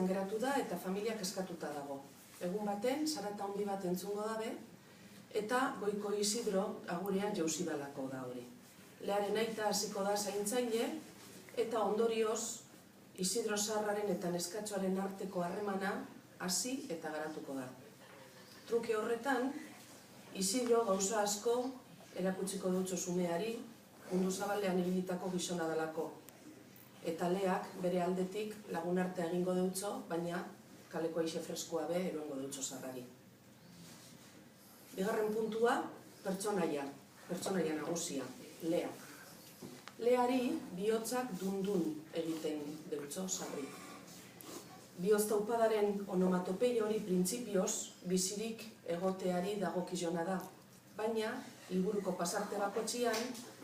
geratu da eta familiak eskatuta dago. Egun baten, zarata handi bat entzungo dabe, eta Goiko Isidro agurean jauzi dalako da hori. Learen aita hasiko da zaintzaile, eta ondorioz Isidro Zaharraren eta neskatxoaren arteko harremana hasi eta garatuko da. Truke horretan, Isidro gauza asko erakutsiko dutxo zumeari, mundu zabalean ibilitako gizona dalako. Eta Leak bere aldetik lagunartea egingo dutxo, baina kaleko aixe freskoa be eroengo dutxo Zaharrari. Bigarren puntua, pertsonaia nagusia, Lea. Leari bihotzak dundun egiten dutxo Zaharri. Bihotz taupadaren onomatopei hori printzipioz bizirik egoteari dagokizona da, baina liburuko pasarte bakotxian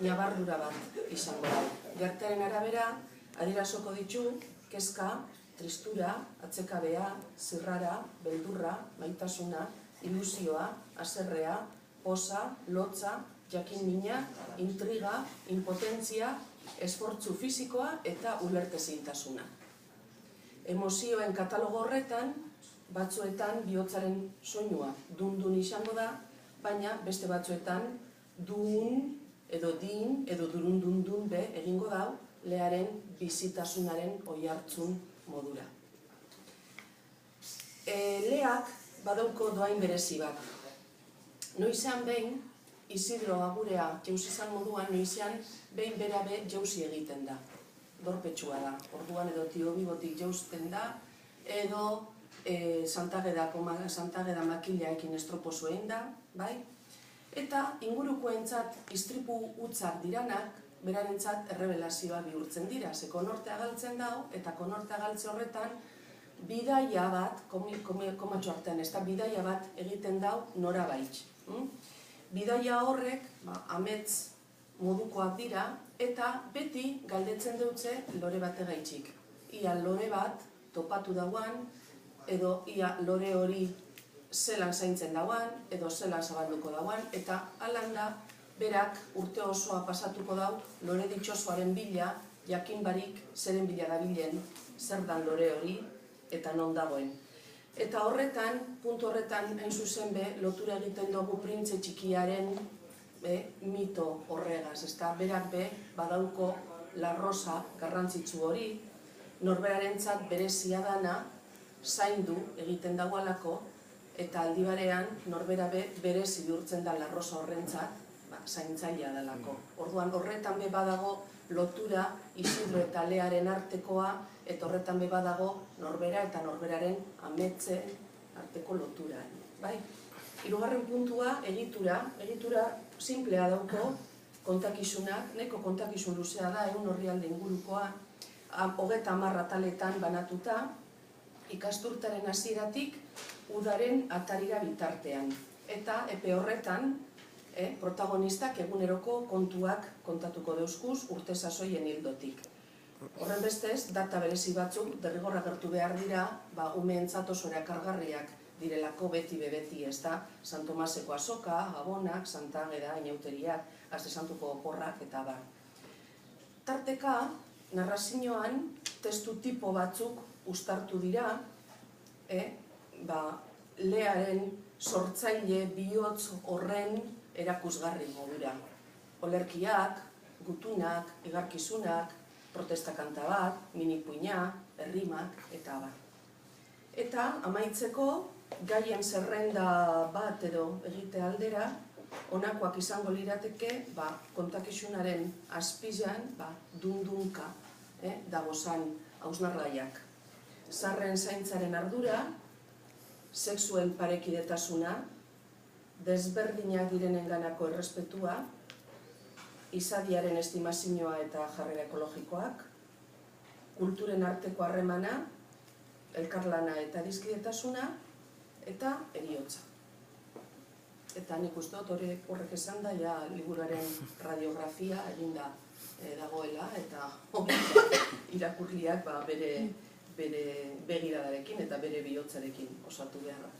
ñabardura bat izango da. Gertaren arabera, adierazoko ditu, kezka, tristura, atsekabea, zirrara, beldurra, maitasuna, ilusioa, haserrea, poza, lotza, jakin-mina, intriga, impotentzia, esfortzu fisikoa eta ulertezintasuna. Emozioen katalogo horretan, batzuetan bihotzaren soinua dundun izango da, baina beste batzuetan dun edo din edo durundundun be egingo dau Learen bizitasunaren oihartzun modura. Leak badauko doain berezi bat. Noizean behin, Isidro agurea jauzi izan moduan, noizean behin berabe jauzi egiten da. Dorpetsua da. Orduan edo tiobibotik jauzten da, edo Santageda makilaekin estroposo egin da, bai? Eta ingurukoentzat istripu hutzak diranak, berarentzat errebelazioa bihurtzen dira, ze konortea galtzen dau, eta konortea galtze horretan bidaia bat, komatxo artean, ez da bidaia bat egiten dau norabaitz. Bidaia horrek, amets modukoak dira, eta beti galdetzen dutze lore bate gaitxik. Ia lore bat topatu dauan, edo ia lore hori zelan zaintzen dauan, edo zelan zabalduko dauan, eta alan da, berak urte osoa pasatuko dau, lore ditxosoaren bila, jakin barik zeren bila dabilen, zer dan lore hori, eta non dagoen. Eta horretan, puntu horretan, hain zuzen be, lotura egiten dugu printze txikiaren mito horregaz, ezta berak be, badauko la rosa garrantzitsu hori, norberarentzat berezia dana, zaindu egiten dagoalako, eta aldi barean, norbera be, berezi bihurtzen da la rosa horrentzat, zaintzailea dalako. Orduan, horretan be badago lotura Isidro eta Learen artekoa, eta horretan be badago norbera eta norberaren ametze arteko lotura. Hirugarren puntua, egitura. Egitura simplea dauko kontakizunak, neko kontakizun luzea da, egun orrialde ingurukoa, 30 ataletan banatuta, ikasturtaren hasieratik udaren atarira bitartean. Eta epe horretan, protagonistak eguneroko kontuak kontatuko deuzkuz urte sasoien hildotik. Horren bestez, data berezi batzuk derrigorra gertu behar dira, umeentzat oso erakargarriak direlako beti bebeti, ez da, San Tomaseko azoka, Gabonak, Santageda, Inauteriak, Aste Santuko oporrak eta bar. Tarteka, narrazioan testu tipo batzuk uztartu dira, Learen sortzaile bihotz horren erakusgarri modura. Olerkiak, gutunak, igarkizunak, protestakanta bat, minipuina, errimak, eta abar. Eta amaitzeko, gaien zerrenda bat edo egite aldera, honakoak izango lirateke, kontakizunaren azpizan, dundunka, dagozan hausnarlaiak. Zarren zaintzaren ardura, sexuen parekidetasuna, desberdinak direnenganako errespetua, izadiaren estimazioa eta jarrera ekologikoak, kulturen arteko harremana, elkarlana eta dizkidetasuna, eta heriotza. Eta nik uste dut horrek esan da, liburuaren radiografia eginda dagoela, eta irakurliak bere begiradarekin eta bere bihotzarekin osatu beharra.